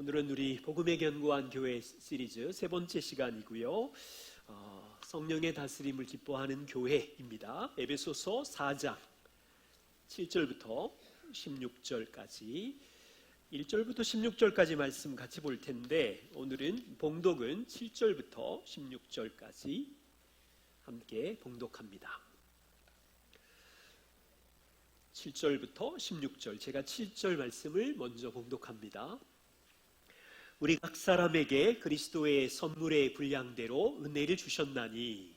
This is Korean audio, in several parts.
오늘은 우리 복음의 견고한 교회 시리즈 세 번째 시간이고요. 성령의 다스림을 기뻐하는 교회입니다. 에베소서 4장 7절부터 16절까지 1절부터 16절까지 말씀 같이 볼 텐데, 오늘은 봉독은 7절부터 16절까지 함께 봉독합니다. 7절부터 16절, 제가 7절 말씀을 먼저 봉독합니다. 우리 각 사람에게 그리스도의 선물의 분량대로 은혜를 주셨나니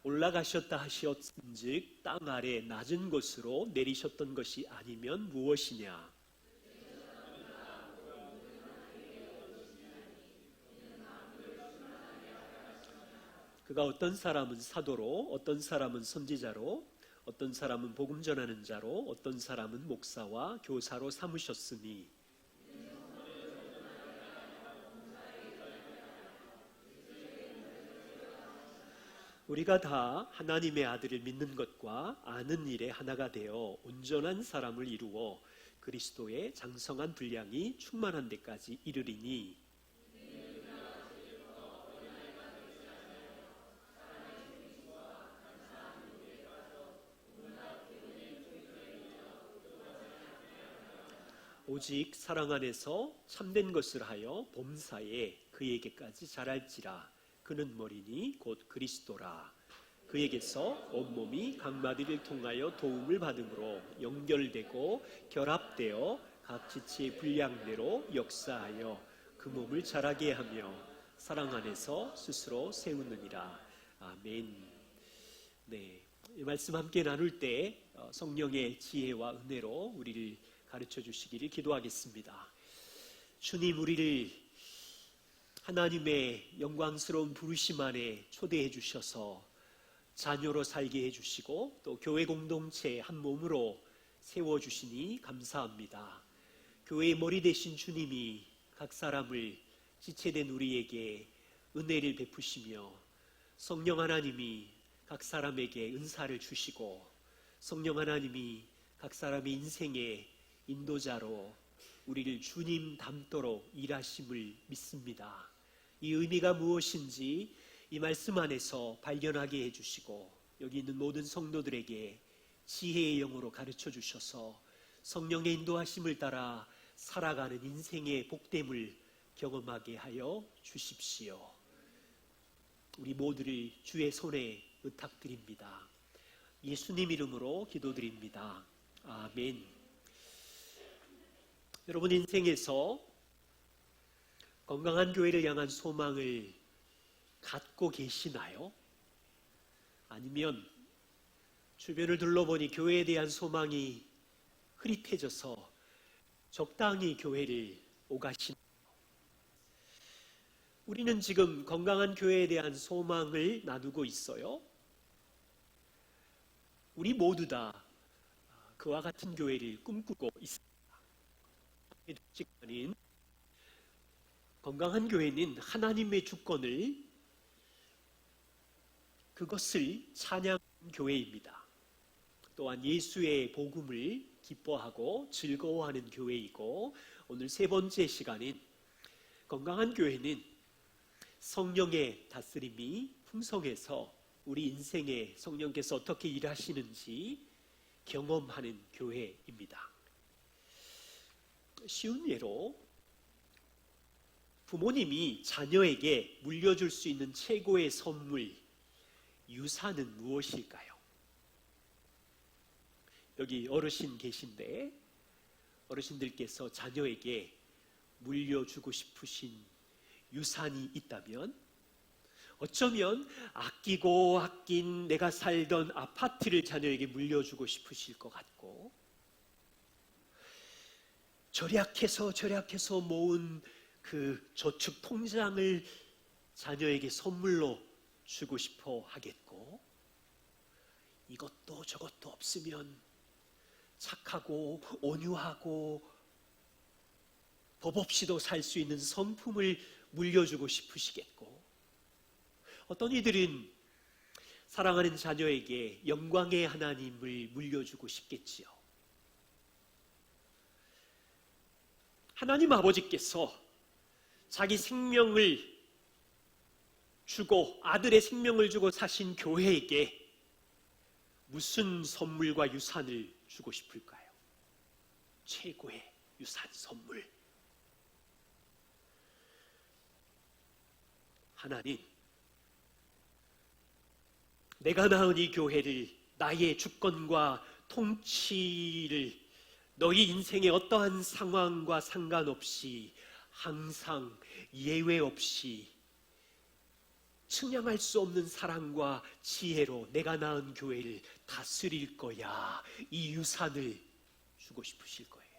올라가셨다 하시었은즉 땅 아래 낮은 곳으로 내리셨던 것이 아니면 무엇이냐? 그가 어떤 사람은 사도로, 어떤 사람은 선지자로, 어떤 사람은 복음 전하는 자로, 어떤 사람은 목사와 교사로 삼으셨으니 우리가 다 하나님의 아들을 믿는 것과 아는 일에 하나가 되어 온전한 사람을 이루어 그리스도의 장성한 분량이 충만한 데까지 이르리니 오직 사랑 안에서 참된 것을 하여 범사에 그에게까지 자랄지라. 그는 머리니 곧 그리스도라. 그에게서 온몸이 각 마디를 통하여 도움을 받음으로 연결되고 결합되어 각 지체의 분량대로 역사하여 그 몸을 자라게 하며 사랑 안에서 스스로 세우느니라. 아멘. 네, 이 말씀 함께 나눌 때 성령의 지혜와 은혜로 우리를 가르쳐 주시기를 기도하겠습니다. 주님, 우리를 하나님의 영광스러운 부르심 안에 초대해 주셔서 자녀로 살게 해주시고 또 교회 공동체 한 몸으로 세워주시니 감사합니다. 교회의 머리 되신 주님이 각 사람을 지체된 우리에게 은혜를 베푸시며 성령 하나님이 각 사람에게 은사를 주시고 성령 하나님이 각 사람의 인생에 인도자로 우리를 주님 닮도록 일하심을 믿습니다. 이 의미가 무엇인지 이 말씀 안에서 발견하게 해주시고 여기 있는 모든 성도들에게 지혜의 영으로 가르쳐 주셔서 성령의 인도하심을 따라 살아가는 인생의 복됨을 경험하게 하여 주십시오. 우리 모두를 주의 손에 의탁드립니다. 예수님 이름으로 기도드립니다. 아멘. 여러분 인생에서 건강한 교회를 향한 소망을 갖고 계시나요? 아니면 주변을 둘러보니 교회에 대한 소망이 흐릿해져서 적당히 교회를 오가시나요? 우리는 지금 건강한 교회에 대한 소망을 나누고 있어요. 우리 모두 다 그와 같은 교회를 꿈꾸고 있습니다. 건강한 교회는 하나님의 주권을, 그것을 찬양하는 교회입니다. 또한 예수의 복음을 기뻐하고 즐거워하는 교회이고, 오늘 세 번째 시간인 건강한 교회는 성령의 다스림이 풍성해서 우리 인생에 성령께서 어떻게 일하시는지 경험하는 교회입니다. 쉬운 예로 부모님이 자녀에게 물려줄 수 있는 최고의 선물, 유산은 무엇일까요? 여기 어르신 계신데 어르신들께서 자녀에게 물려주고 싶으신 유산이 있다면 어쩌면 아끼고 아낀 내가 살던 아파트를 자녀에게 물려주고 싶으실 것 같고, 절약해서 모은 그 저축 통장을 자녀에게 선물로 주고 싶어 하겠고, 이것도 저것도 없으면 착하고 온유하고 법 없이도 살 수 있는 성품을 물려주고 싶으시겠고, 어떤 이들은 사랑하는 자녀에게 영광의 하나님을 물려주고 싶겠지요. 하나님 아버지께서 자기 생명을 주고 아들의 생명을 주고 사신 교회에게 무슨 선물과 유산을 주고 싶을까요? 최고의 유산 선물. 하나님, 내가 낳은 이 교회를 나의 주권과 통치를 너희 인생의 어떠한 상황과 상관없이 항상 예외 없이 측량할 수 없는 사랑과 지혜로 내가 낳은 교회를 다스릴 거야. 이 유산을 주고 싶으실 거예요.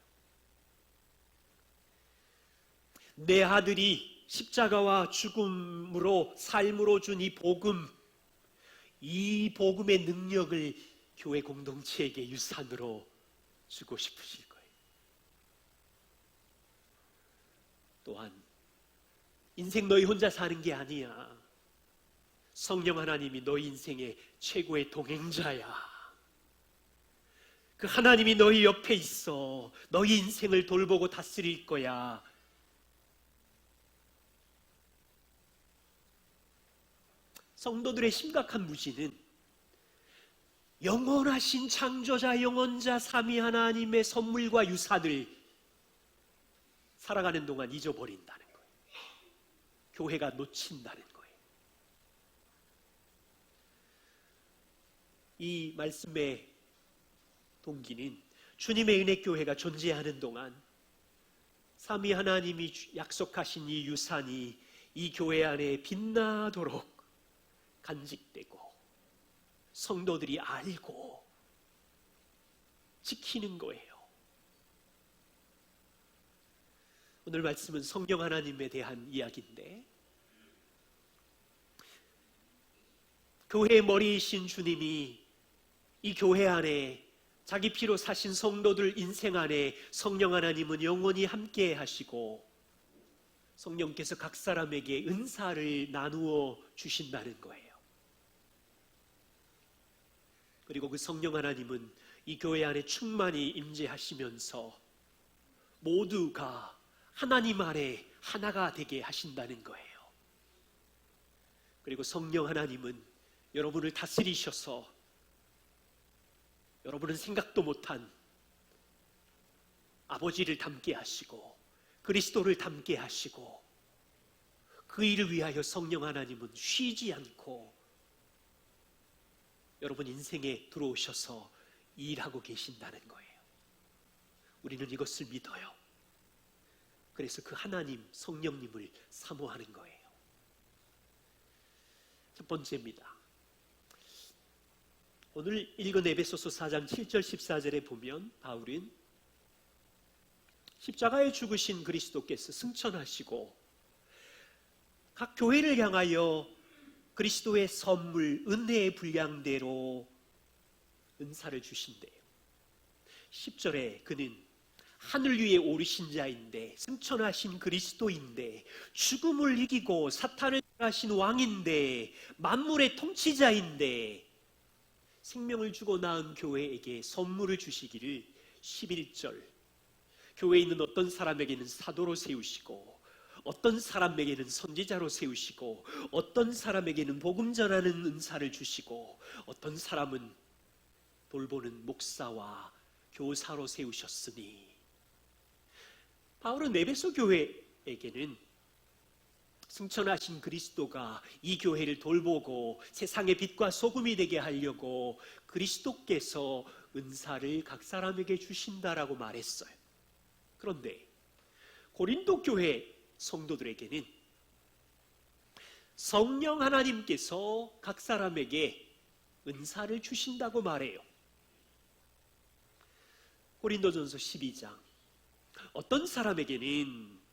내 아들이 십자가와 죽음으로 삶으로 준 이 복음, 이 복음의 능력을 교회 공동체에게 유산으로 주고 싶으실 거예요. 또한 인생 너희 혼자 사는 게 아니야. 성령 하나님이 너희 인생의 최고의 동행자야. 그 하나님이 너희 옆에 있어. 너희 인생을 돌보고 다스릴 거야. 성도들의 심각한 무지는 영원하신 창조자, 영원자, 삼위 하나님의 선물과 유산을 살아가는 동안 잊어버린다는 거예요. 교회가 놓친다는 거예요. 이 말씀의 동기는 주님의 은혜교회가 존재하는 동안 삼위 하나님이 약속하신 이 유산이 이 교회 안에 빛나도록 간직되고 성도들이 알고 지키는 거예요. 오늘 말씀은 성령 하나님에 대한 이야기인데, 교회의 머리이신 주님이 이 교회 안에 자기 피로 사신 성도들 인생 안에 성령 하나님은 영원히 함께 하시고 성령께서 각 사람에게 은사를 나누어 주신다는 거예요. 그리고 그 성령 하나님은 이 교회 안에 충만히 임재하시면서 모두가 하나님 아래 하나가 되게 하신다는 거예요. 그리고 성령 하나님은 여러분을 다스리셔서 여러분은 생각도 못한 아버지를 닮게 하시고 그리스도를 닮게 하시고 그 일을 위하여 성령 하나님은 쉬지 않고 여러분 인생에 들어오셔서 일하고 계신다는 거예요. 우리는 이것을 믿어요. 그래서 그 하나님, 성령님을 사모하는 거예요. 첫 번째입니다. 오늘 읽은 에베소서 4장 7절 14절에 보면 바울은 십자가에 죽으신 그리스도께서 승천하시고 각 교회를 향하여 그리스도의 선물, 은혜의 분량대로 은사를 주신대요. 10절에 그는 하늘 위에 오르신 자인데 승천하신 그리스도인데 죽음을 이기고 사탄을 하신 왕인데 만물의 통치자인데 생명을 주고 낳은 교회에게 선물을 주시기를 11절 교회에 있는 어떤 사람에게는 사도로 세우시고 어떤 사람에게는 선지자로 세우시고 어떤 사람에게는 복음 전하는 은사를 주시고 어떤 사람은 돌보는 목사와 교사로 세우셨으니 바울은 에베소 교회에게는 승천하신 그리스도가 이 교회를 돌보고 세상의 빛과 소금이 되게 하려고 그리스도께서 은사를 각 사람에게 주신다라고 말했어요. 그런데 고린도 교회 성도들에게는 성령 하나님께서 각 사람에게 은사를 주신다고 말해요. 고린도전서 12장 어떤 사람에게는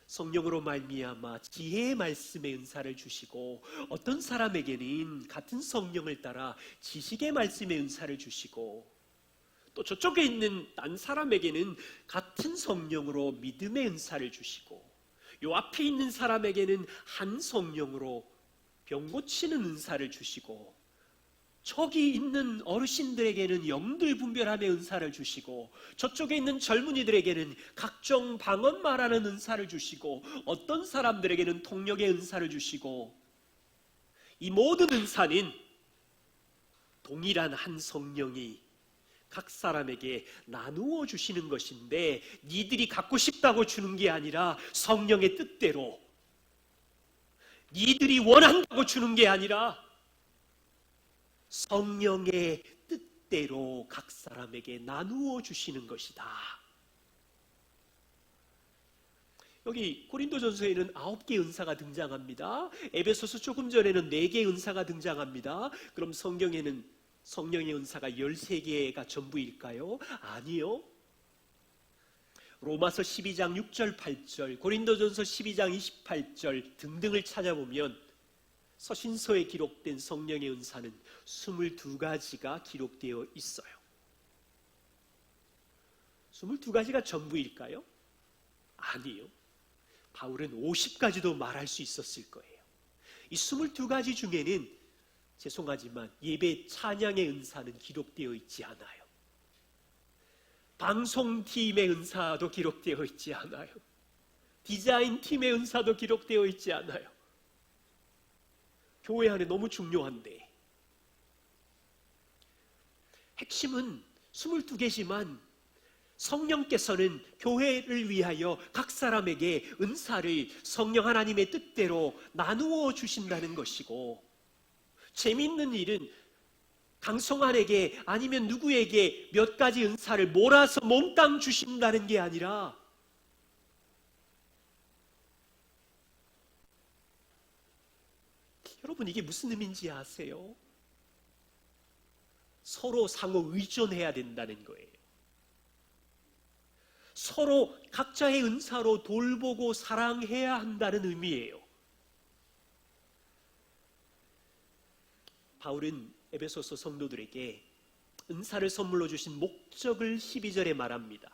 성령으로 말미암아 지혜의 말씀의 은사를 주시고 어떤 사람에게는 같은 성령을 따라 지식의 말씀의 은사를 주시고 또 저쪽에 있는 딴 사람에게는 같은 성령으로 믿음의 은사를 주시고 요 앞에 있는 사람에게는 한 성령으로 병 고치는 은사를 주시고 저기 있는 어르신들에게는 영들 분별함의 은사를 주시고, 저쪽에 있는 젊은이들에게는 각종 방언 말하는 은사를 주시고, 어떤 사람들에게는 통역의 은사를 주시고, 이 모든 은사는 동일한 한 성령이 각 사람에게 나누어 주시는 것인데, 니들이 갖고 싶다고 주는 게 아니라 성령의 뜻대로, 니들이 원한다고 주는 게 아니라 성령의 뜻대로 각 사람에게 나누어 주시는 것이다. 여기 고린도전서에는 9개의 은사가 등장합니다. 에베소서 조금 전에는 4개의 은사가 등장합니다. 그럼 성경에는 성령의 은사가 13개가 전부일까요? 아니요. 로마서 12장 6절 8절, 고린도전서 12장 28절 등등을 찾아보면 서신서에 기록된 성령의 은사는 22가지가 기록되어 있어요. 22가지가 전부일까요? 아니요. 바울은 50가지도 말할 수 있었을 거예요. 이 22가지 중에는 죄송하지만 예배 찬양의 은사는 기록되어 있지 않아요. 방송팀의 은사도 기록되어 있지 않아요. 디자인팀의 은사도 기록되어 있지 않아요. 교회 안에 너무 중요한데, 핵심은 22개지만 성령께서는 교회를 위하여 각 사람에게 은사를 성령 하나님의 뜻대로 나누어 주신다는 것이고, 재미있는 일은 강성환에게 아니면 누구에게 몇 가지 은사를 몰아서 몽땅 주신다는 게 아니라, 여러분 이게 무슨 의미인지 아세요? 서로 상호 의존해야 된다는 거예요. 서로 각자의 은사로 돌보고 사랑해야 한다는 의미예요. 바울은 에베소서 성도들에게 은사를 선물로 주신 목적을 12절에 말합니다.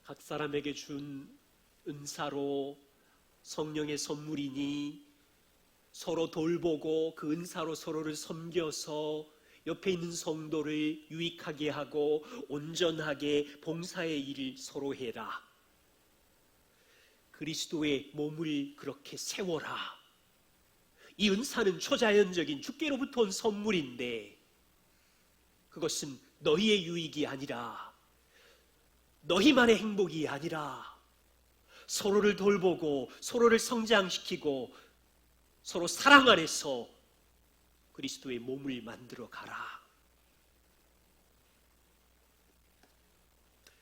각 사람에게 준 은사로 성령의 선물이니 서로 돌보고 그 은사로 서로를 섬겨서 옆에 있는 성도를 유익하게 하고 온전하게 봉사의 일을 서로 해라. 그리스도의 몸을 그렇게 세워라. 이 은사는 초자연적인 주께로부터 온 선물인데, 그것은 너희의 유익이 아니라, 너희만의 행복이 아니라 서로를 돌보고 서로를 성장시키고 서로 사랑 안에서 그리스도의 몸을 만들어 가라.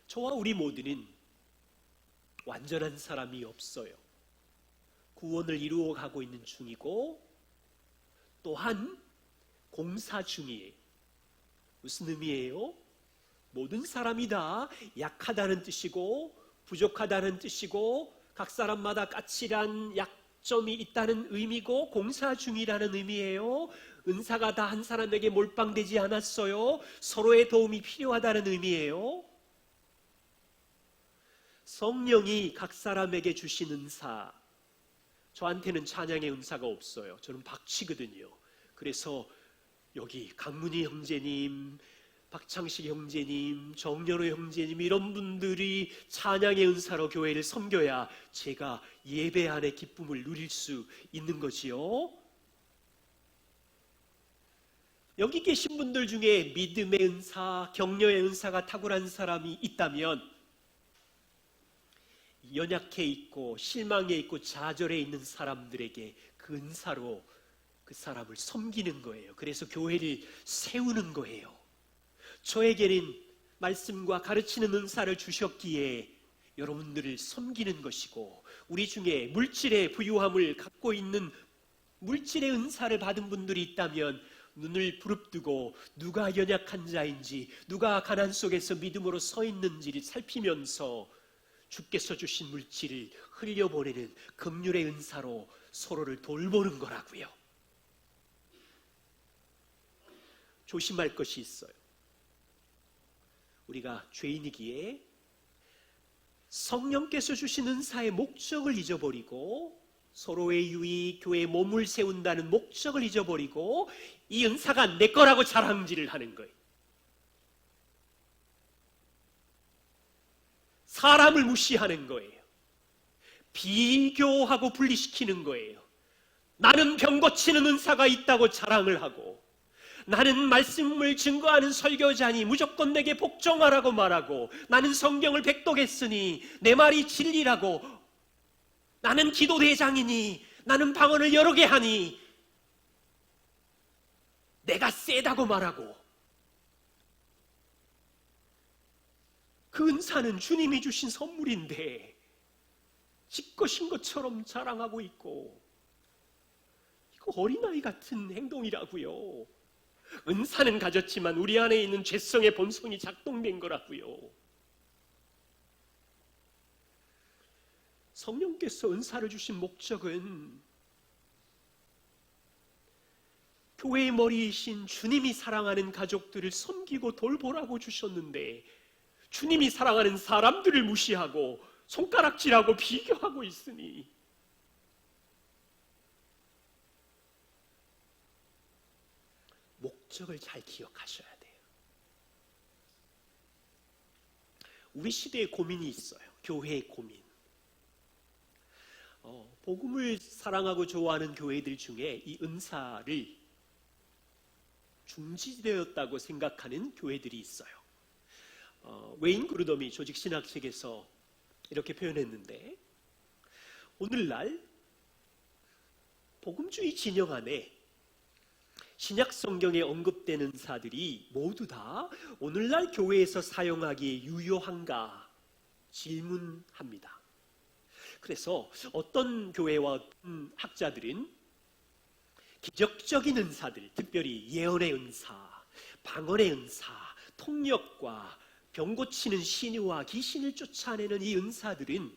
저와 우리 모두는 완전한 사람이 없어요. 구원을 이루어가고 있는 중이고 또한 공사 중이에요. 무슨 의미예요? 모든 사람이 다 약하다는 뜻이고 부족하다는 뜻이고 각 사람마다 까칠한 약점이 있다는 의미고 공사 중이라는 의미예요. 은사가 다 한 사람에게 몰빵되지 않았어요. 서로의 도움이 필요하다는 의미예요. 성령이 각 사람에게 주신 은사, 저한테는 찬양의 은사가 없어요. 저는 박치거든요. 그래서 여기 강문희 형제님, 박창식 형제님, 정연호 형제님 이런 분들이 찬양의 은사로 교회를 섬겨야 제가 예배 안의 기쁨을 누릴 수 있는 거지요. 여기 계신 분들 중에 믿음의 은사, 격려의 은사가 탁월한 사람이 있다면 연약해 있고 실망해 있고 좌절해 있는 사람들에게 그 은사로 그 사람을 섬기는 거예요. 그래서 교회를 세우는 거예요. 저에게는 말씀과 가르치는 은사를 주셨기에 여러분들을 섬기는 것이고, 우리 중에 물질의 부유함을 갖고 있는 물질의 은사를 받은 분들이 있다면 눈을 부릅뜨고 누가 연약한 자인지, 누가 가난 속에서 믿음으로 서 있는지를 살피면서 주께서 주신 물질을 흘려보내는 긍휼의 은사로 서로를 돌보는 거라고요. 조심할 것이 있어요. 우리가 죄인이기에 성령께서 주신 은사의 목적을 잊어버리고 서로의 유익, 교회의 몸을 세운다는 목적을 잊어버리고 이 은사가 내 거라고 자랑질을 하는 거예요. 사람을 무시하는 거예요. 비교하고 분리시키는 거예요. 나는 병 고치는 은사가 있다고 자랑을 하고, 나는 말씀을 증거하는 설교자니 무조건 내게 복종하라고 말하고, 나는 성경을 백독했으니 내 말이 진리라고, 나는 기도대장이니 나는 방언을 여러 개 하니 내가 세다고 말하고, 그 은사는 주님이 주신 선물인데 지 것인 것처럼 자랑하고 있고, 이거 어린아이 같은 행동이라고요. 은사는 가졌지만 우리 안에 있는 죄성의 본성이 작동된 거라고요. 성령께서 은사를 주신 목적은 교회의 머리이신 주님이 사랑하는 가족들을 섬기고 돌보라고 주셨는데, 주님이 사랑하는 사람들을 무시하고 손가락질하고 비교하고 있으니 목적을 잘 기억하셔야 돼요. 우리 시대에 고민이 있어요. 교회의 고민. 복음을 사랑하고 좋아하는 교회들 중에 이 은사를 중지되었다고 생각하는 교회들이 있어요. 웨인 그루덤이 조직신학책에서 이렇게 표현했는데, 오늘날 복음주의 진영 안에 신약 성경에 언급되는 은사들이 모두 다 오늘날 교회에서 사용하기에 유효한가 질문합니다. 그래서 어떤 교회와 어떤 학자들은 기적적인 은사들, 특별히 예언의 은사, 방언의 은사, 통역과 병 고치는 신유와 귀신을 쫓아내는 이 은사들은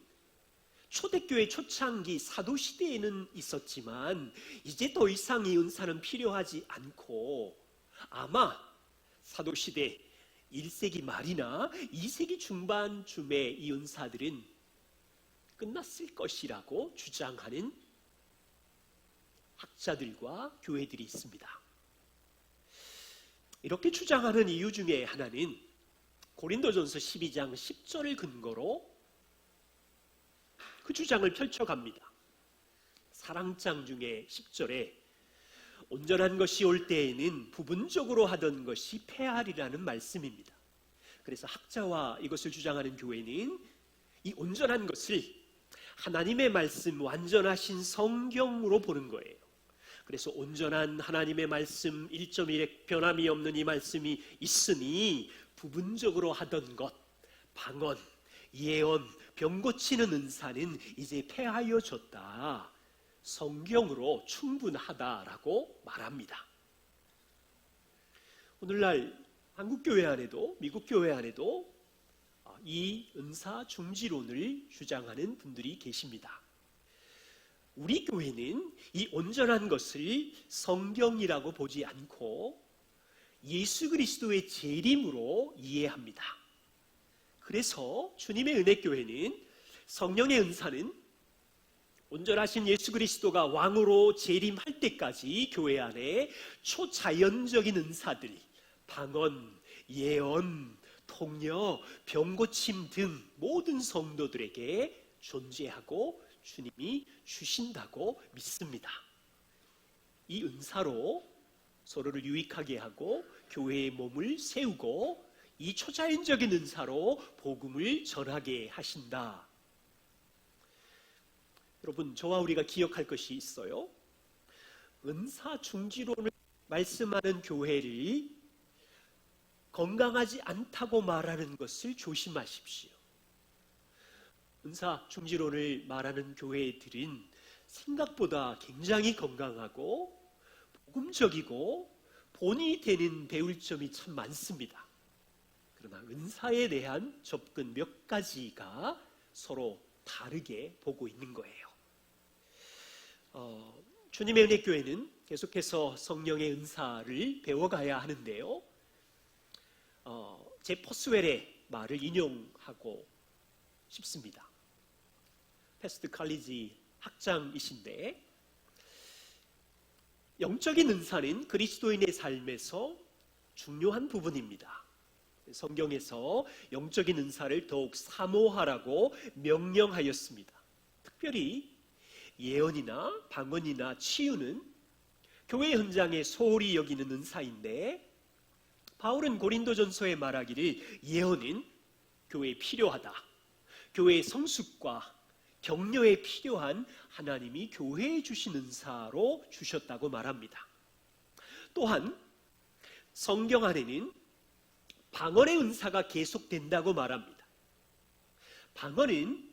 초대교회 초창기 사도시대에는 있었지만 이제 더 이상 이 은사는 필요하지 않고, 아마 사도시대 1세기 말이나 2세기 중반쯤에 이 은사들은 끝났을 것이라고 주장하는 학자들과 교회들이 있습니다. 이렇게 주장하는 이유 중에 하나는 고린도전서 12장 10절을 근거로 그 주장을 펼쳐갑니다. 사랑장 중에 10절에 온전한 것이 올 때에는 부분적으로 하던 것이 패하리라는 말씀입니다. 그래서 학자와 이것을 주장하는 교회는 이 온전한 것을 하나님의 말씀, 완전하신 성경으로 보는 거예요. 그래서 온전한 하나님의 말씀 1.1의 변함이 없는 이 말씀이 있으니 부분적으로 하던 것, 방언, 예언, 병 고치는 은사는 이제 폐하여졌다, 성경으로 충분하다라고 말합니다. 오늘날 한국교회 안에도 미국 교회 안에도 이 은사 중지론을 주장하는 분들이 계십니다. 우리 교회는 이 온전한 것을 성경이라고 보지 않고 예수 그리스도의 재림으로 이해합니다. 그래서 주님의 은혜교회는 성령의 은사는 온전하신 예수 그리스도가 왕으로 재림할 때까지 교회 안에 초자연적인 은사들, 방언, 예언, 통역, 병 고침 등 모든 성도들에게 존재하고 주님이 주신다고 믿습니다. 이 은사로 서로를 유익하게 하고 교회의 몸을 세우고 이 초자연적인 은사로 복음을 전하게 하신다. 여러분, 저와 우리가 기억할 것이 있어요. 은사 중지론을 말씀하는 교회를 건강하지 않다고 말하는 것을 조심하십시오. 은사 중지론을 말하는 교회들은 생각보다 굉장히 건강하고 복음적이고 본이 되는 배울 점이 참 많습니다. 그러나 은사에 대한 접근 몇 가지가 서로 다르게 보고 있는 거예요. 주님의 은혜교회는 계속해서 성령의 은사를 배워가야 하는데요. 제 포스웰의 말을 인용하고 싶습니다. 패스트 칼리지 학장이신데, 영적인 은사는 그리스도인의 삶에서 중요한 부분입니다. 성경에서 영적인 은사를 더욱 사모하라고 명령하였습니다. 특별히 예언이나 방언이나 치유는 교회 현장에 소홀히 여기는 은사인데, 바울은 고린도전서에 말하기를 예언은 교회에 필요하다, 교회의 성숙과 격려에 필요한 하나님이 교회에 주신 은사로 주셨다고 말합니다. 또한 성경 안에는 방언의 은사가 계속된다고 말합니다. 방언은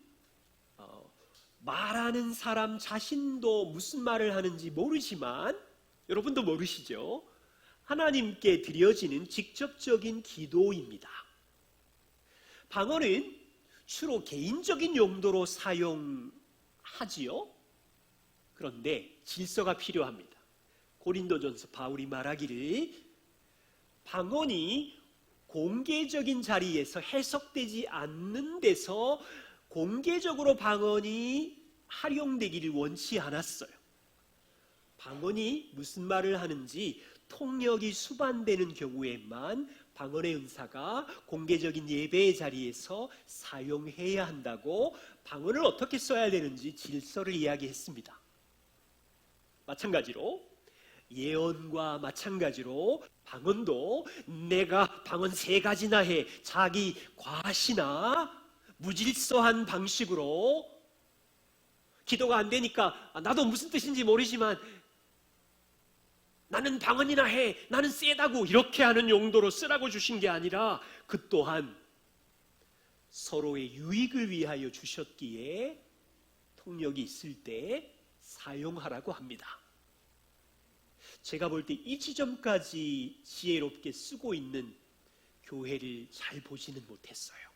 말하는 사람 자신도 무슨 말을 하는지 모르지만, 여러분도 모르시죠? 하나님께 드려지는 직접적인 기도입니다. 방언은 주로 개인적인 용도로 사용하지요. 그런데 질서가 필요합니다. 고린도전서 바울이 말하기를 방언이 공개적인 자리에서 해석되지 않는 데서 공개적으로 방언이 활용되기를 원치 않았어요. 방언이 무슨 말을 하는지 통역이 수반되는 경우에만 방언의 은사가 공개적인 예배의 자리에서 사용해야 한다고 방언을 어떻게 써야 되는지 질서를 이야기했습니다. 마찬가지로 예언과 마찬가지로 방언도 내가 방언 3가지나 해 자기 과시나 무질서한 방식으로 기도가 안 되니까 나도 무슨 뜻인지 모르지만 나는 방언이나 해, 나는 세다고 이렇게 하는 용도로 쓰라고 주신 게 아니라 그 또한 서로의 유익을 위하여 주셨기에 통역이 있을 때 사용하라고 합니다. 제가 볼 때 이 지점까지 지혜롭게 쓰고 있는 교회를 잘 보지는 못했어요.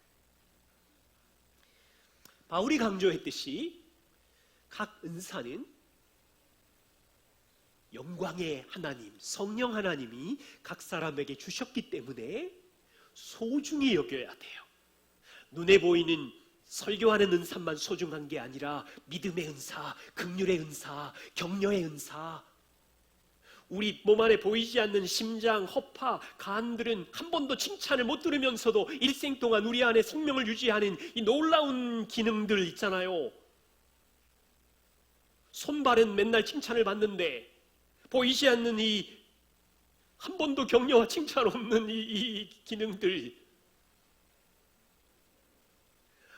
바울이 강조했듯이 각 은사는 영광의 하나님, 성령 하나님이 각 사람에게 주셨기 때문에 소중히 여겨야 돼요. 눈에 보이는 설교하는 은사만 소중한 게 아니라 믿음의 은사, 긍휼의 은사, 격려의 은사, 우리 몸 안에 보이지 않는 심장, 허파, 간들은 한 번도 칭찬을 못 들으면서도 일생 동안 우리 안에 생명을 유지하는 이 놀라운 기능들 있잖아요. 손발은 맨날 칭찬을 받는데 보이지 않는 이 한 번도 격려와 칭찬 없는 이 기능들,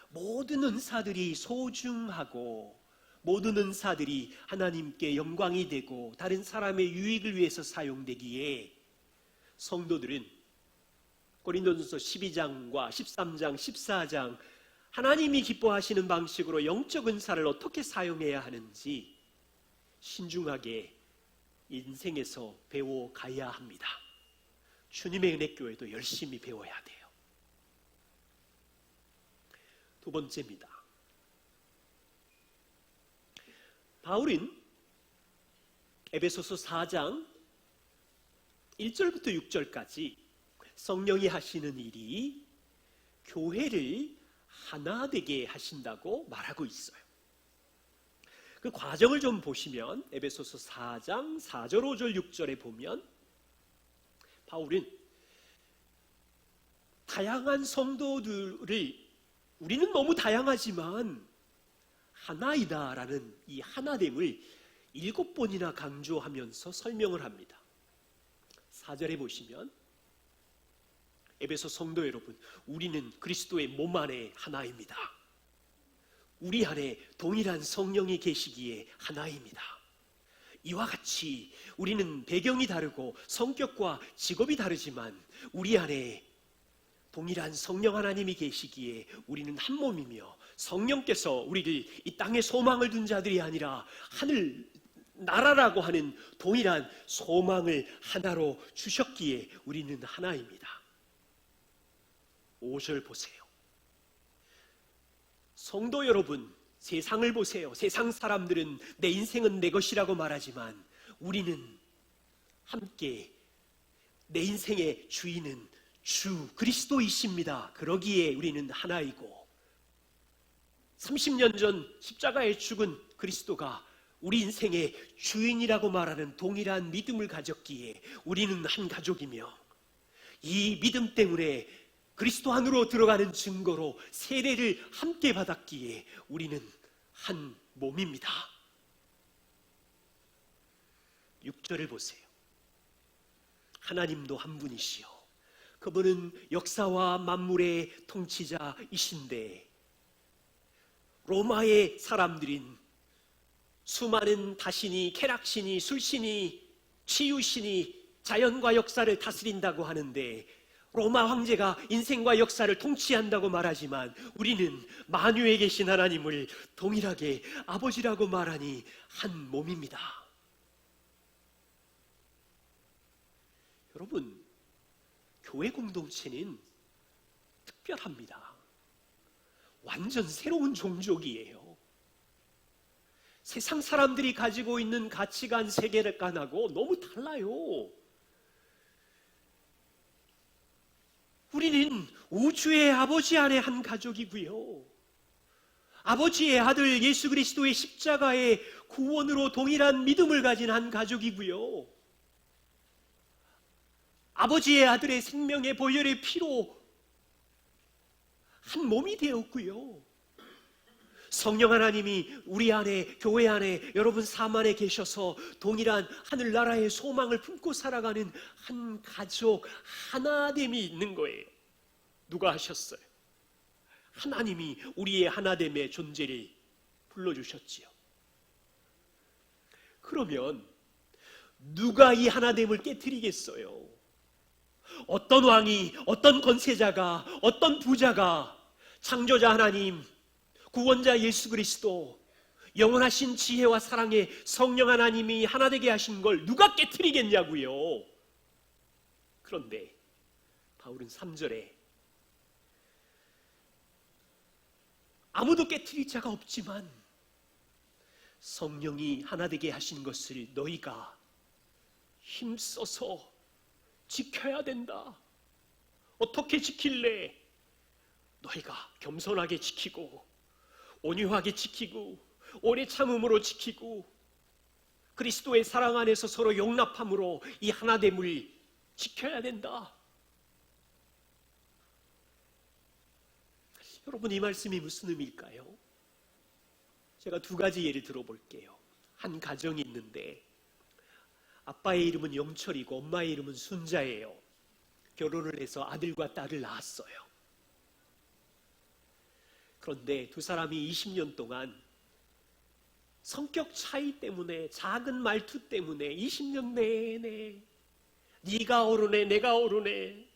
모든 은사들이 소중하고 모든 은사들이 하나님께 영광이 되고 다른 사람의 유익을 위해서 사용되기에 성도들은 고린도전서 12장과 13장, 14장 하나님이 기뻐하시는 방식으로 영적 은사를 어떻게 사용해야 하는지 신중하게 인생에서 배워가야 합니다. 주님의 은혜교회도 열심히 배워야 돼요. 두 번째입니다. 바울은 에베소서 4장 1절부터 6절까지 성령이 하시는 일이 교회를 하나 되게 하신다고 말하고 있어요. 그 과정을 좀 보시면 에베소서 4장 4절, 5절, 6절에 보면 바울은 다양한 성도들을 우리는 너무 다양하지만 하나이다라는 이 하나됨을 7번이나 강조하면서 설명을 합니다. 4절에 보시면 에베소 성도 여러분, 우리는 그리스도의 몸 안에 하나입니다. 우리 안에 동일한 성령이 계시기에 하나입니다. 이와 같이 우리는 배경이 다르고 성격과 직업이 다르지만 우리 안에 동일한 성령 하나님이 계시기에 우리는 한 몸이며 성령께서 우리를 이 땅에 소망을 둔 자들이 아니라 하늘 나라라고 하는 동일한 소망을 하나로 주셨기에 우리는 하나입니다. 5절 보세요. 성도 여러분, 세상을 보세요. 세상 사람들은 내 인생은 내 것이라고 말하지만 우리는 함께 내 인생의 주인은 주 그리스도이십니다. 그러기에 우리는 하나이고 30년 전 십자가에 죽은 그리스도가 우리 인생의 주인이라고 말하는 동일한 믿음을 가졌기에 우리는 한 가족이며, 이 믿음 때문에 그리스도 안으로 들어가는 증거로 세례를 함께 받았기에 우리는 한 몸입니다. 6절을 보세요. 하나님도 한 분이시요 그분은 역사와 만물의 통치자이신데, 로마의 사람들인 수많은 다신이, 쾌락신이, 술신이, 치유신이 자연과 역사를 다스린다고 하는데, 로마 황제가 인생과 역사를 통치한다고 말하지만 우리는 만유에 계신 하나님을 동일하게 아버지라고 말하니 한 몸입니다. 여러분, 교회 공동체는 특별합니다. 완전 새로운 종족이에요. 세상 사람들이 가지고 있는 가치관, 세계관하고 너무 달라요. 우리는 우주의 아버지 안에 한 가족이고요, 아버지의 아들 예수 그리스도의 십자가의 구원으로 동일한 믿음을 가진 한 가족이고요, 아버지의 아들의 생명의 보혈의 피로 한 몸이 되었고요, 성령 하나님이 우리 안에, 교회 안에, 여러분 삶 안에 계셔서 동일한 하늘나라의 소망을 품고 살아가는 한 가족, 하나됨이 있는 거예요. 누가 하셨어요? 하나님이 우리의 하나됨의 존재를 불러주셨지요. 그러면 누가 이 하나됨을 깨트리겠어요? 어떤 왕이, 어떤 권세자가, 어떤 부자가 창조자 하나님, 구원자 예수 그리스도, 영원하신 지혜와 사랑의 성령 하나님이 하나 되게 하신 걸 누가 깨트리겠냐고요. 그런데 바울은 3절에 아무도 깨트릴 자가 없지만 성령이 하나 되게 하신 것을 너희가 힘써서 지켜야 된다. 어떻게 지킬래? 너희가 겸손하게 지키고, 온유하게 지키고, 오래 참음으로 지키고, 그리스도의 사랑 안에서 서로 용납함으로 이 하나됨을 지켜야 된다. 여러분, 이 말씀이 무슨 의미일까요? 제가 두 가지 예를 들어볼게요. 한 가정이 있는데 아빠의 이름은 영철이고 엄마의 이름은 순자예요. 결혼을 해서 아들과 딸을 낳았어요. 그런데 두 사람이 20년 동안 성격 차이 때문에, 작은 말투 때문에 20년 내내 네가 옳으네 내가 옳으네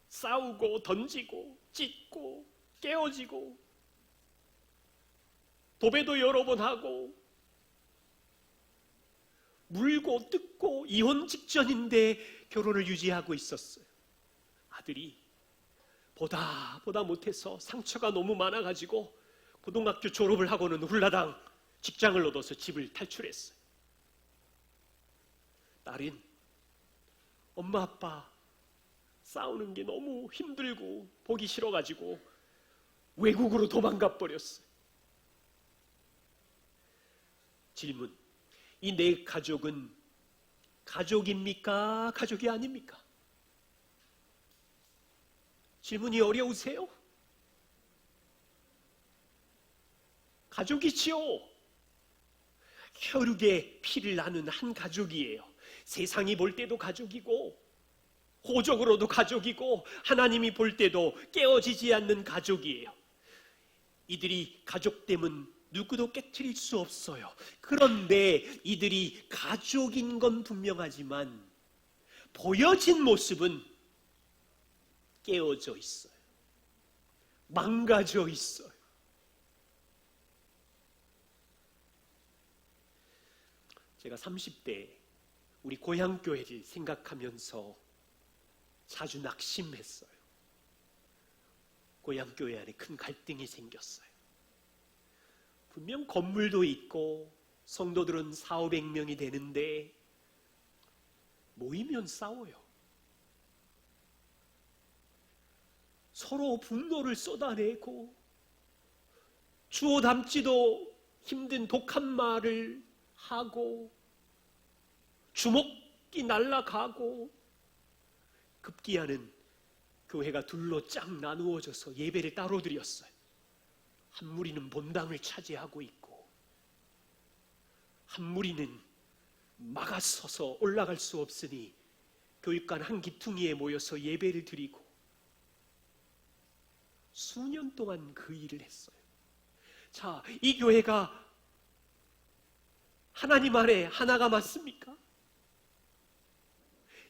싸우고 던지고 찢고 깨어지고 도배도 여러 번 하고 물고 뜯고 이혼 직전인데 결혼을 유지하고 있었어요. 아들이 보다 못해서 상처가 너무 많아가지고 고등학교 졸업을 하고는 훌라당 직장을 얻어서 집을 탈출했어요. 딸은 엄마 아빠 싸우는 게 너무 힘들고 보기 싫어가지고 외국으로 도망가 버렸어요. 질문: 이 네 가족은 가족입니까? 가족이 아닙니까? 질문이 어려우세요? 가족이지요. 혈육의 피를 나눈 한 가족이에요. 세상이 볼 때도 가족이고 호적으로도 가족이고 하나님이 볼 때도 깨어지지 않는 가족이에요. 이들이 가족됨은 누구도 깨트릴 수 없어요. 그런데 이들이 가족인 건 분명하지만 보여진 모습은 깨어져 있어요. 망가져 있어요. 제가 30대 우리 고향교회를 생각하면서 자주 낙심했어요. 고향교회 안에 큰 갈등이 생겼어요. 분명 건물도 있고 성도들은 400~500명이 되는데 모이면 싸워요. 서로 분노를 쏟아내고 주워 담지도 힘든 독한 말을 하고 주먹이 날아가고 급기야는 교회가 둘로 쫙 나누어져서 예배를 따로 드렸어요. 한 무리는 본당을 차지하고 있고 한 무리는 막아서서 올라갈 수 없으니 교육관 한 기퉁이에 모여서 예배를 드리고 수년 동안 그 일을 했어요. 자, 이 교회가 하나님 안에 하나가 맞습니까?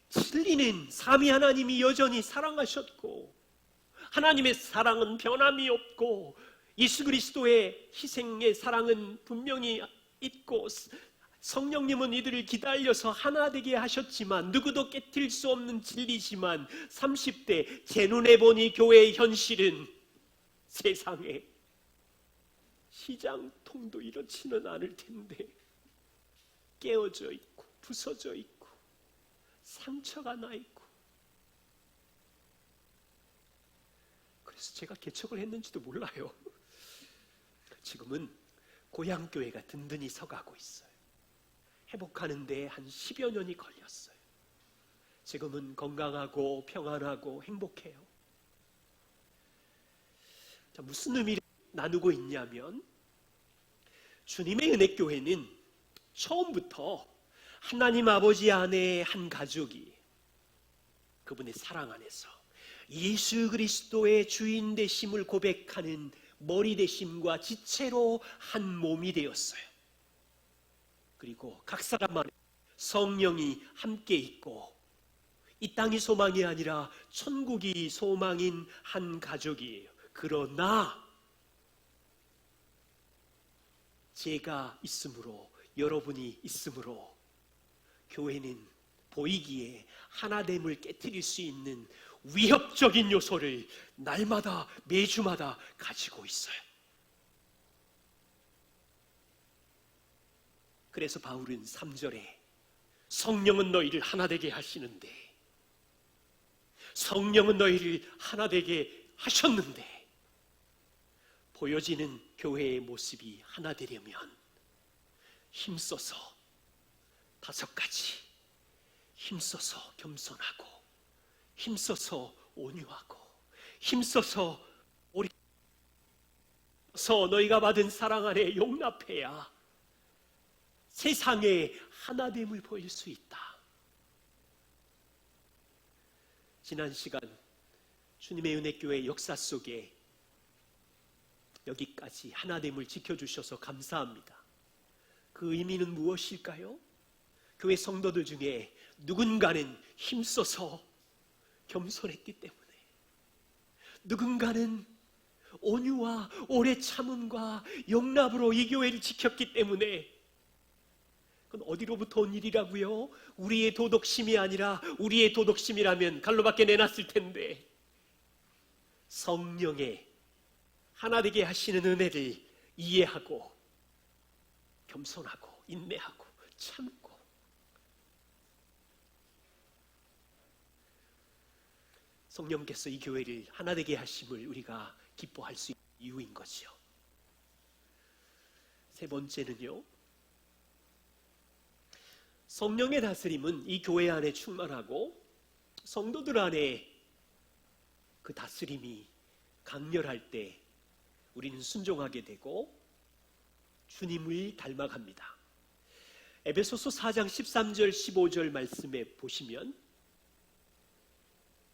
진리는 삼위 하나님이 여전히 사랑하셨고 하나님의 사랑은 변함이 없고 예수 그리스도의 희생의 사랑은 분명히 있고 성령님은 이들을 기다려서 하나 되게 하셨지만 누구도 깨트릴 수 없는 진리지만 30대 제 눈에 보니 교회의 현실은 세상에 시장통도 이렇지는 않을 텐데 깨어져 있고 부서져 있고 상처가 나 있고 그래서 제가 개척을 했는지도 몰라요. 지금은 고향교회가 든든히 서가고 있어요. 회복하는 데 한 10여 년이 걸렸어요. 지금은 건강하고 평안하고 행복해요. 자, 무슨 의미를 나누고 있냐면 주님의 은혜교회는 처음부터 하나님 아버지 안에 한 가족이 그분의 사랑 안에서 예수 그리스도의 주인 되심을 고백하는 머리 되심과 지체로 한 몸이 되었어요. 그리고 각 사람 안에 성령이 함께 있고 이 땅이 소망이 아니라 천국이 소망인 한 가족이에요. 그러나 제가 있으므로 여러분이 있으므로 교회는 보이기에 하나됨을 깨트릴 수 있는 위협적인 요소를 날마다 매주마다 가지고 있어요. 그래서 바울은 3절에 성령은 너희를 하나 되게 하시는데 성령은 너희를 하나 되게 하셨는데 보여지는 교회의 모습이 하나 되려면 힘써서 5가지 힘써서 겸손하고 힘써서 온유하고 힘써서 너희가 받은 사랑 안에 용납해야 세상에 하나됨을 보일 수 있다. 지난 시간 주님의 은혜교회 역사 속에 여기까지 하나됨을 지켜주셔서 감사합니다. 그 의미는 무엇일까요? 교회 성도들 중에 누군가는 힘써서 겸손했기 때문에 누군가는 온유와 오래 참음과 용납으로 이 교회를 지켰기 때문에 그건 어디로부터 온 일이라고요? 우리의 도덕심이 아니라 우리의 도덕심이라면 갈로 밖에 내놨을 텐데 성령의 하나 되게 하시는 은혜를 이해하고 겸손하고 인내하고 참고 성령께서 이 교회를 하나 되게 하심을 우리가 기뻐할 수 있는 이유인 거지요. 세 번째는요, 성령의 다스림은 이 교회 안에 충만하고 성도들 안에 그 다스림이 강렬할 때 우리는 순종하게 되고 주님을 닮아갑니다. 에베소서 4장 13절 15절 말씀에 보시면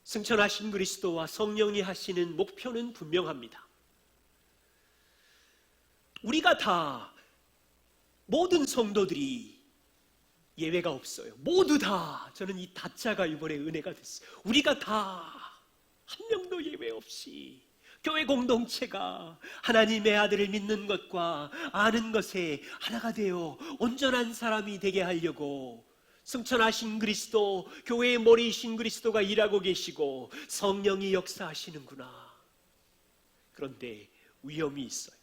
승천하신 그리스도와 성령이 하시는 목표는 분명합니다. 우리가 다 모든 성도들이 예외가 없어요. 모두 다 저는 이 다자가 이번에 은혜가 됐어요. 우리가 다 한 명도 예외 없이 교회 공동체가 하나님의 아들을 믿는 것과 아는 것에 하나가 되어 온전한 사람이 되게 하려고 승천하신 그리스도, 교회의 머리이신 그리스도가 일하고 계시고 성령이 역사하시는구나. 그런데 위험이 있어요.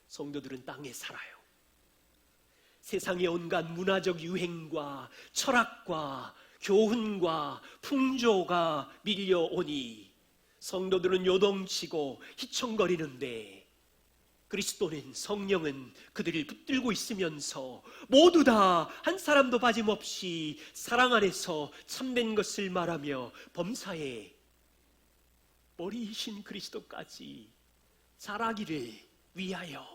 성도들은 땅에 살아요. 세상의 온갖 문화적 유행과 철학과 교훈과 풍조가 밀려오니 성도들은 요동치고 휘청거리는데 그리스도는, 성령은 그들을 붙들고 있으면서 모두 다 한 사람도 빠짐없이 사랑 안에서 참된 것을 말하며 범사에 머리이신 그리스도까지 자라기를 위하여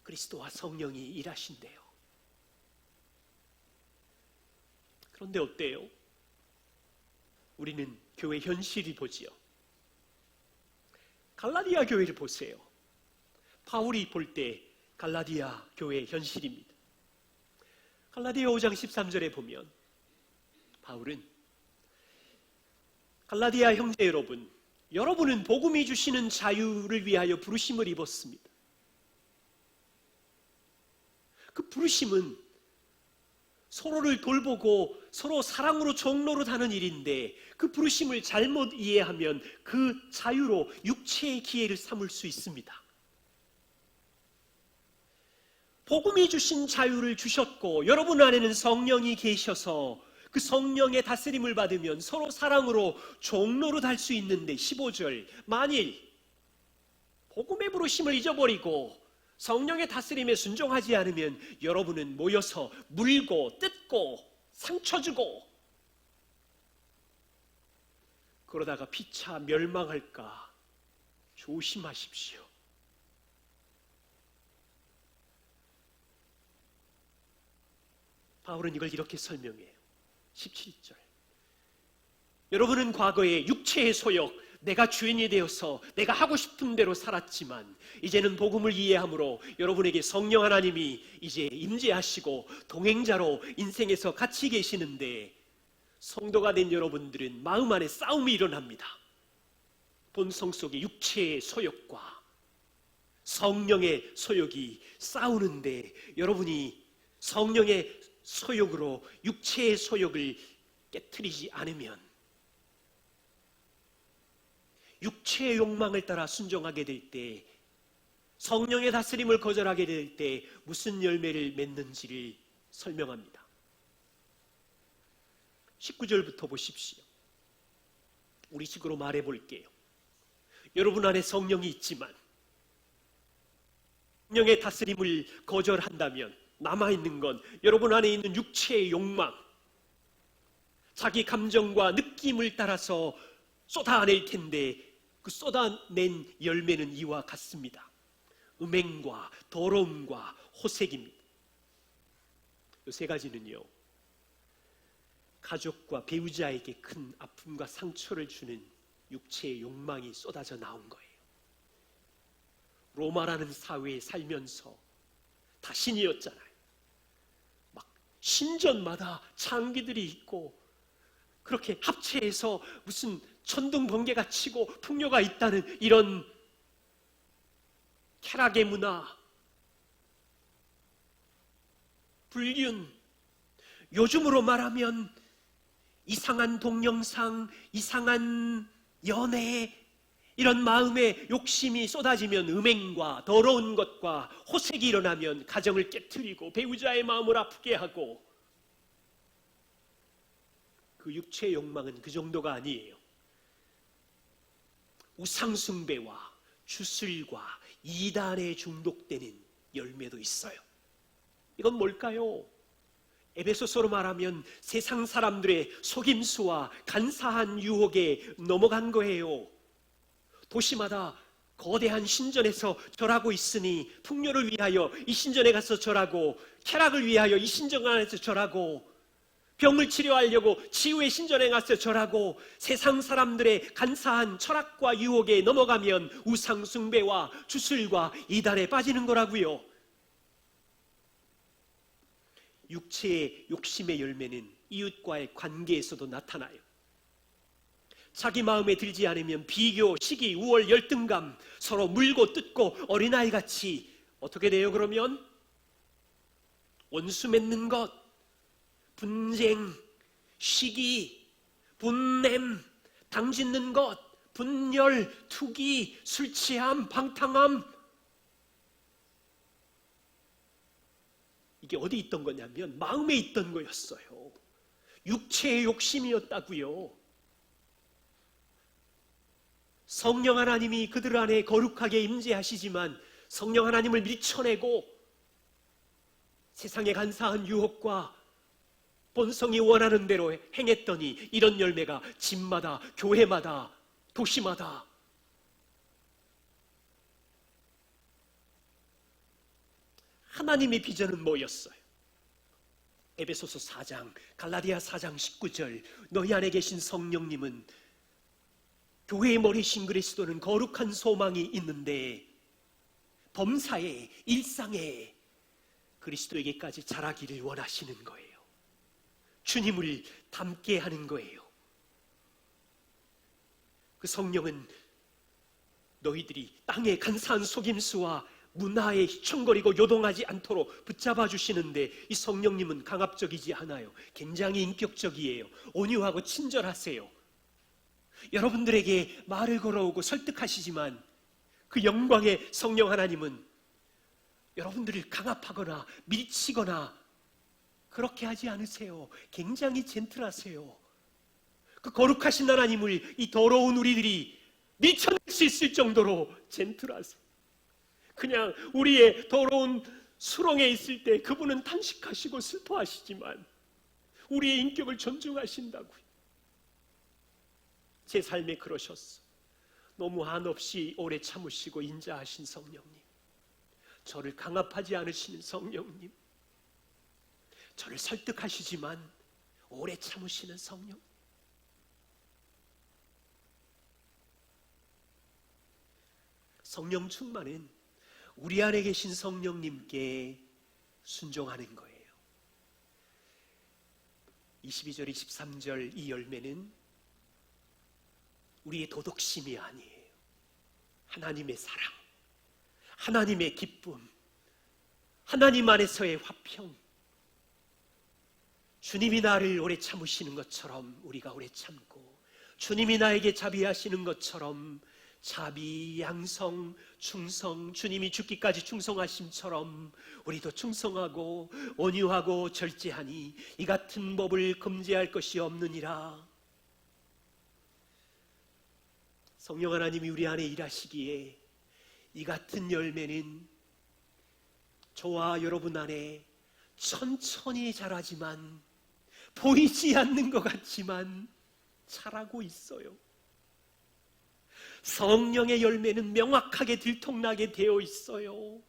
그리스도와 성령이 일하신대요. 그런데 어때요? 우리는 교회 현실이 보지요. 갈라디아 교회를 보세요. 바울이 볼 때 갈라디아 교회의 현실입니다. 갈라디아 5장 13절에 보면 바울은 갈라디아 형제 여러분, 여러분은 복음이 주시는 자유를 위하여 부르심을 입었습니다. 그 부르심은 서로를 돌보고 서로 사랑으로 종노릇하는 일인데 그 부르심을 잘못 이해하면 그 자유로 육체의 기회를 삼을 수 있습니다. 복음이 주신 자유를 주셨고 여러분 안에는 성령이 계셔서 그 성령의 다스림을 받으면 서로 사랑으로 종노릇할 수 있는데 15절, 만일 복음의 부르심을 잊어버리고 성령의 다스림에 순종하지 않으면 여러분은 모여서 물고 뜯고 상처 주고 그러다가 피차 멸망할까 조심하십시오. 바울은 이걸 이렇게 설명해요. 17절. 여러분은 과거에 육체의 소욕, 내가 주인이 되어서 내가 하고 싶은 대로 살았지만 이제는 복음을 이해함으로 여러분에게 성령 하나님이 이제 임재하시고 동행자로 인생에서 같이 계시는데 성도가 된 여러분들은 마음 안에 싸움이 일어납니다. 본성 속에 육체의 소욕과 성령의 소욕이 싸우는데 여러분이 성령의 소욕으로 육체의 소욕을 깨트리지 않으면 육체의 욕망을 따라 순종하게 될 때 성령의 다스림을 거절하게 될 때 무슨 열매를 맺는지를 설명합니다. 19절부터 보십시오. 우리 식으로 말해 볼게요. 여러분 안에 성령이 있지만 성령의 다스림을 거절한다면 남아있는 건 여러분 안에 있는 육체의 욕망, 자기 감정과 느낌을 따라서 쏟아낼 텐데 그 쏟아낸 열매는 이와 같습니다. 음행과 더러움과 호색입니다. 이 세 가지는요, 가족과 배우자에게 큰 아픔과 상처를 주는 육체의 욕망이 쏟아져 나온 거예요. 로마라는 사회에 살면서 다 신이었잖아요. 막 신전마다 장기들이 있고 그렇게 합체해서 무슨 천둥 번개가 치고 풍요가 있다는 이런 쾌락의 문화, 불륜, 요즘으로 말하면 이상한 동영상, 이상한 연애, 이런 마음의 욕심이 쏟아지면 음행과 더러운 것과 호색이 일어나면 가정을 깨트리고 배우자의 마음을 아프게 하고, 그 육체의 욕망은 그 정도가 아니에요. 우상숭배와 주술과 이단에 중독되는 열매도 있어요. 이건 뭘까요? 에베소서로 말하면 세상 사람들의 속임수와 간사한 유혹에 넘어간 거예요. 도시마다 거대한 신전에서 절하고 있으니 풍요를 위하여 이 신전에 가서 절하고, 쾌락을 위하여 이 신전 안에서 절하고, 병을 치료하려고 치유의 신전에 가서 절하고, 세상 사람들의 간사한 철학과 유혹에 넘어가면 우상 숭배와 주술과 이단에 빠지는 거라고요. 육체의 욕심의 열매는 이웃과의 관계에서도 나타나요. 자기 마음에 들지 않으면 비교, 시기, 우월, 열등감, 서로 물고 뜯고 어린아이같이 어떻게 돼요? 그러면 원수 맺는 것, 분쟁, 시기, 분냄, 당짓는 것, 분열, 투기, 술취함, 방탕함. 이게 어디 있던 거냐면 마음에 있던 거였어요. 육체의 욕심이었다고요. 성령 하나님이 그들 안에 거룩하게 임재하시지만 성령 하나님을 밀쳐내고 세상의 간사한 유혹과 본성이 원하는 대로 행했더니 이런 열매가 집마다, 교회마다, 도시마다 하나님의 비전은 뭐였어요? 에베소서 4장, 갈라디아 4장 19절, 너희 안에 계신 성령님은 교회의 머리신 그리스도는 거룩한 소망이 있는데 범사에, 일상에 그리스도에게까지 자라기를 원하시는 거예요. 주님을 닮게 하는 거예요. 그 성령은 너희들이 땅의 간사한 속임수와 문화에 휘청거리고 요동하지 않도록 붙잡아 주시는데 이 성령님은 강압적이지 않아요. 굉장히 인격적이에요. 온유하고 친절하세요. 여러분들에게 말을 걸어오고 설득하시지만 그 영광의 성령 하나님은 여러분들을 강압하거나 밀치거나 그렇게 하지 않으세요. 굉장히 젠틀하세요. 그 거룩하신 하나님을 이 더러운 우리들이 밀쳐낼 수 있을 정도로 젠틀하세요. 그냥 우리의 더러운 수렁에 있을 때 그분은 탄식하시고 슬퍼하시지만 우리의 인격을 존중하신다고요. 제 삶에 그러셨어. 너무 한없이 오래 참으시고 인자하신 성령님, 저를 강압하지 않으시는 성령님, 저를 설득하시지만 오래 참으시는 성령. 성령 충만은 우리 안에 계신 성령님께 순종하는 거예요. 22절, 23절 이 열매는 우리의 도덕심이 아니에요. 하나님의 사랑, 하나님의 기쁨, 하나님 안에서의 화평. 주님이 나를 오래 참으시는 것처럼 우리가 오래 참고, 주님이 나에게 자비하시는 것처럼 자비, 양성, 충성, 주님이 죽기까지 충성하심처럼 우리도 충성하고 온유하고 절제하니 이 같은 법을 금지할 것이 없느니라. 성령 하나님이 우리 안에 일하시기에 이 같은 열매는 저와 여러분 안에 천천히 자라지만 보이지 않는 것 같지만 자라고 있어요. 성령의 열매는 명확하게 들통나게 되어 있어요.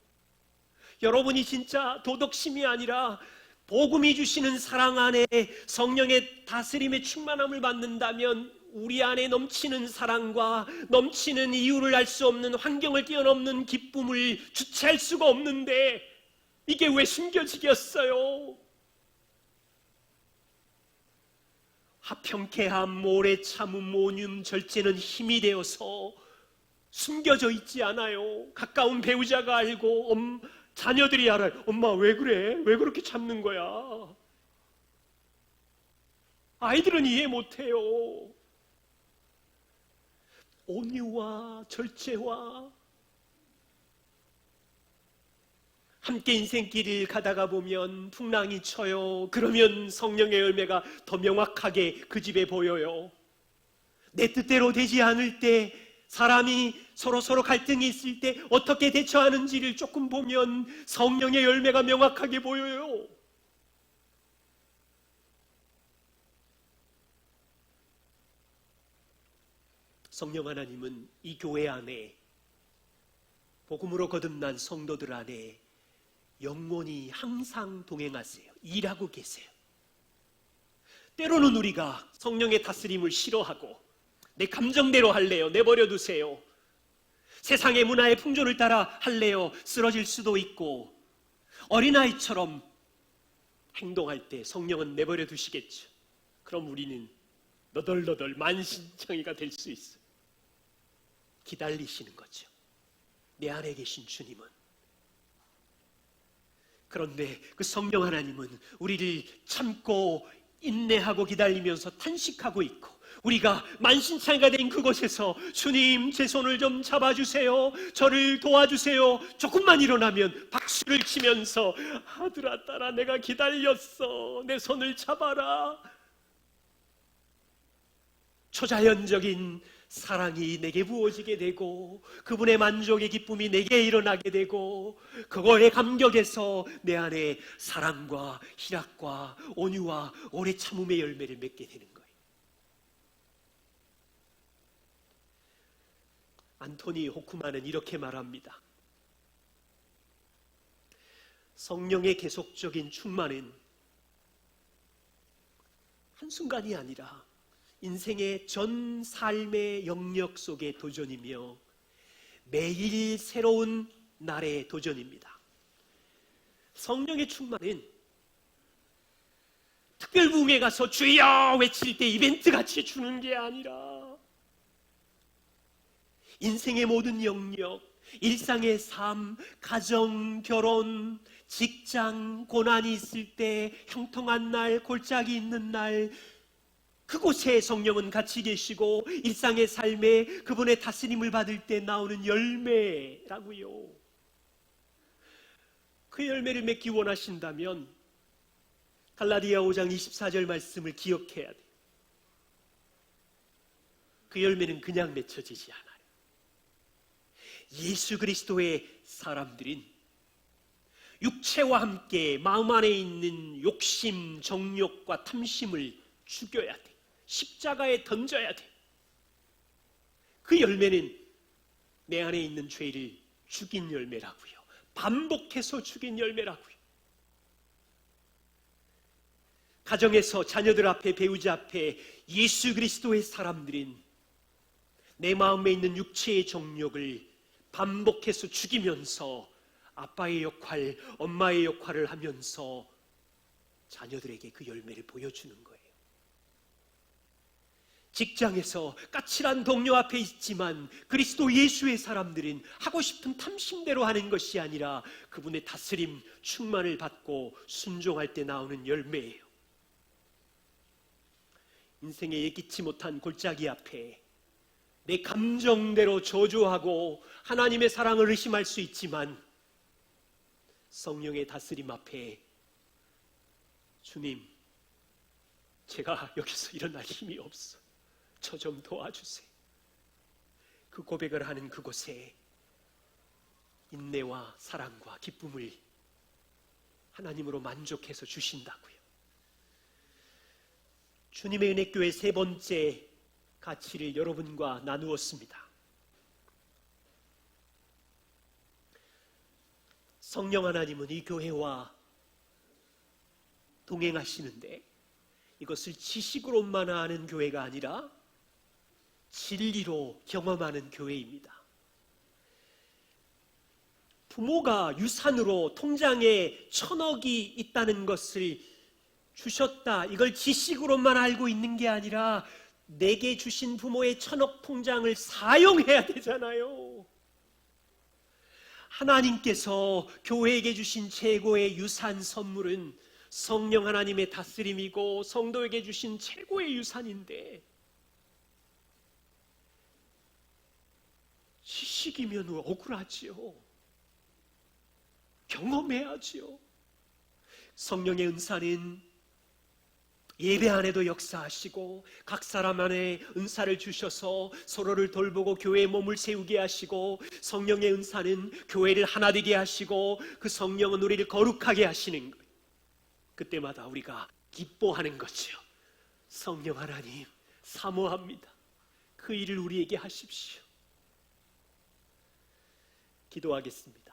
여러분이 진짜 도덕심이 아니라 복음이 주시는 사랑 안에 성령의 다스림의 충만함을 받는다면 우리 안에 넘치는 사랑과 넘치는 이유를 알 수 없는 환경을 뛰어넘는 기쁨을 주체할 수가 없는데 이게 왜 숨겨지겠어요? 화평케함, 오래 참음, 온유음, 절제는 힘이 되어서 숨겨져 있지 않아요. 가까운 배우자가 알고 자녀들이 알아요. 엄마 왜 그래? 왜 그렇게 참는 거야? 아이들은 이해 못해요. 온유와 절제와 함께 인생길을 가다가 보면 풍랑이 쳐요. 그러면 성령의 열매가 더 명확하게 그 집에 보여요. 내 뜻대로 되지 않을 때, 사람이 서로 갈등이 있을 때 어떻게 대처하는지를 조금 보면 성령의 열매가 명확하게 보여요. 성령 하나님은 이 교회 안에, 복음으로 거듭난 성도들 안에 영원히 항상 동행하세요. 일하고 계세요. 때로는 우리가 성령의 다스림을 싫어하고 내 감정대로 할래요. 내버려 두세요. 세상의 문화의 풍조를 따라 할래요. 쓰러질 수도 있고 어린아이처럼 행동할 때 성령은 내버려 두시겠죠. 그럼 우리는 너덜너덜 만신창이가 될 수 있어요. 기다리시는 거죠. 내 안에 계신 주님은. 그런데 그 성령 하나님은 우리를 참고 인내하고 기다리면서 탄식하고 있고, 우리가 만신창이가 된 그곳에서 주님 제 손을 좀 잡아주세요, 저를 도와주세요, 조금만 일어나면 박수를 치면서 아들아 딸아 내가 기다렸어, 내 손을 잡아라. 초자연적인 사랑이 내게 부어지게 되고 그분의 만족의 기쁨이 내게 일어나게 되고 그거에 감격해서 내 안에 사랑과 희락과 온유와 오래 참음의 열매를 맺게 되는 거예요. 안토니 호쿠마는 이렇게 말합니다. 성령의 계속적인 충만은 한순간이 아니라 인생의 전 삶의 영역 속의 도전이며 매일 새로운 날의 도전입니다. 성령의 충만은 특별부흥에 가서 주여 외칠 때 이벤트 같이 주는 게 아니라 인생의 모든 영역, 일상의 삶, 가정, 결혼, 직장, 고난이 있을 때, 형통한 날, 골짜기 있는 날, 그곳에 성령은 같이 계시고 일상의 삶에 그분의 다스림을 받을 때 나오는 열매라고요. 그 열매를 맺기 원하신다면 갈라디아 5장 24절 말씀을 기억해야 돼요. 그 열매는 그냥 맺혀지지 않아요. 예수 그리스도의 사람들은 육체와 함께 마음 안에 있는 욕심, 정욕과 탐심을 죽여야 돼. 십자가에 던져야 돼. 그 열매는 내 안에 있는 죄를 죽인 열매라고요. 반복해서 죽인 열매라고요. 가정에서 자녀들 앞에, 배우자 앞에 예수 그리스도의 사람들은 내 마음에 있는 육체의 정욕을 반복해서 죽이면서 아빠의 역할, 엄마의 역할을 하면서 자녀들에게 그 열매를 보여주는 거예요. 직장에서 까칠한 동료 앞에 있지만 그리스도 예수의 사람들은 하고 싶은 탐심대로 하는 것이 아니라 그분의 다스림, 충만을 받고 순종할 때 나오는 열매예요. 인생에 예기치 못한 골짜기 앞에 내 감정대로 저주하고 하나님의 사랑을 의심할 수 있지만 성령의 다스림 앞에 주님, 제가 여기서 일어날 힘이 없어. 저 좀 도와주세요. 그 고백을 하는 그곳에 인내와 사랑과 기쁨을 하나님으로 만족해서 주신다고요. 주님의 은혜교회 세 번째 가치를 여러분과 나누었습니다. 성령 하나님은 이 교회와 동행하시는데 이것을 지식으로만 아는 교회가 아니라 진리로 경험하는 교회입니다. 부모가 유산으로 통장에 1,000억이 있다는 것을 주셨다, 이걸 지식으로만 알고 있는 게 아니라 내게 주신 부모의 1,000억 통장을 사용해야 되잖아요. 하나님께서 교회에게 주신 최고의 유산 선물은 성령 하나님의 다스림이고 성도에게 주신 최고의 유산인데 지식이면 억울하지요. 경험해야지요. 성령의 은사는 예배 안에도 역사하시고 각 사람 안에 은사를 주셔서 서로를 돌보고 교회의 몸을 세우게 하시고 성령의 은사는 교회를 하나 되게 하시고 그 성령은 우리를 거룩하게 하시는 거예요. 그때마다 우리가 기뻐하는 거죠. 성령 하나님 사모합니다. 그 일을 우리에게 하십시오. 기도하겠습니다.